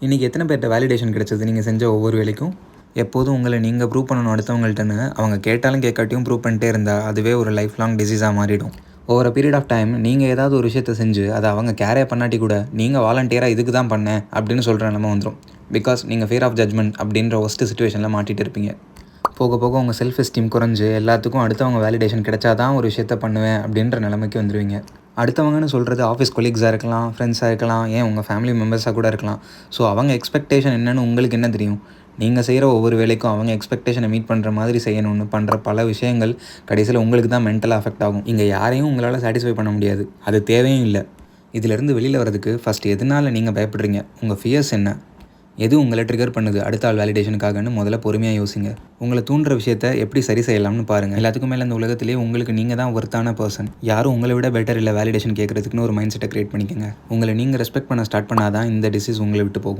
இன்றைக்கி எத்தனை பேர்கிட்ட வேலிடேஷன் கிடைச்சது நீங்கள் செஞ்ச ஒவ்வொரு வேலைக்கும்? எப்போதும் உங்களை நீங்கள் ப்ரூவ் பண்ணணும் அடுத்தவங்கள்ட்டன்னு அவங்க கேட்டாலும் கேட்காட்டியும் ப்ரூவ் பண்ணிட்டே இருந்தால் அதுவே ஒரு லைஃப் லாங் டிசீஸாக மாறிடும். ஓவர் பீரியட் ஆஃப் டைம் நீங்கள் ஏதாவது ஒரு விஷயத்தை செஞ்சு அதை அவங்க கேரே பண்ணாட்டி கூட நீங்கள் வாலண்டியராக இதுக்கு தான் பண்ணேன் அப்படின்னு சொல்கிற நிலமை வந்துடும். பிகாஸ் நீங்கள் ஃபியர் ஆஃப் ஜட்மெண்ட் அப்படின்ற ஒஸ்ட்டு சுச்சுவேஷனில் மாட்டிகிட்டு இருப்பீங்க. போக போக உங்கள் செல்ஃப் எஸ்டீம் குறைஞ்சு எல்லாத்துக்கும் அடுத்தவங்க வேலிடேஷன் கிடைச்சாதான் ஒரு விஷயத்த பண்ணுவேன் அப்படின்ற நிலைமைக்கு வந்துடுவீங்க. அடுத்தவங்கன்னு சொல்கிறது ஆஃபீஸ் கொலீக்ஸாக இருக்கலாம், ஃப்ரெண்ட்ஸாக இருக்கலாம், ஏன் உங்கள் ஃபேமிலி மெம்பர்ஸாக கூட இருக்கலாம். ஸோ அவங்க எக்ஸ்பெக்டேஷன் என்னென்னு உங்களுக்கு என்ன தெரியும்? நீங்கள் செய்கிற ஒவ்வொரு வேலைக்கும் அவங்க எக்ஸ்பெக்டேஷனை மீட் பண்ணுற மாதிரி செய்யணும்னு பண்ணுற பல விஷயங்கள் கடைசியில் உங்களுக்கு தான் மென்டலாக அஃபெக்ட் ஆகும். இங்கே யாரையும் உங்களால் சாட்டிஸ்ஃபை பண்ண முடியாது, அது தேவையும் இல்லை. இதிலேருந்து வெளியில் வரதுக்கு ஃபஸ்ட்டு எதனால் நீங்கள் பயப்படுறீங்க, உங்கள் ஃபியர்ஸ் என்ன, எது உங்களை ட்ரிகர் பண்ணுது அடுத்த ஆள் வேலிடேஷனுக்காகன்னு முதல்ல பொறுமையாக யோசிங்க. உங்களை தூண்டுற விஷயத்தை எப்படி சரி செய்யலாம்னு பாருங்கள். எல்லாத்துக்கும் மேலே இந்த உலகத்திலே உங்களுக்கு நீங்கள் தான் ஒர்த்தான பர்சன். யாரும் உங்களை விட பெட்டர் இல்லை வேலிடேஷன் கேட்குறதுக்குன்னு ஒரு மைண்ட் செட்டை க்ரியேட் பண்ணிக்கோங்க. உங்களை நீங்கள் ரெஸ்பெக்ட் பண்ண ஸ்டார்ட் பண்ணாதான் இந்த டிசீஸ் உங்களை விட்டு போகும்.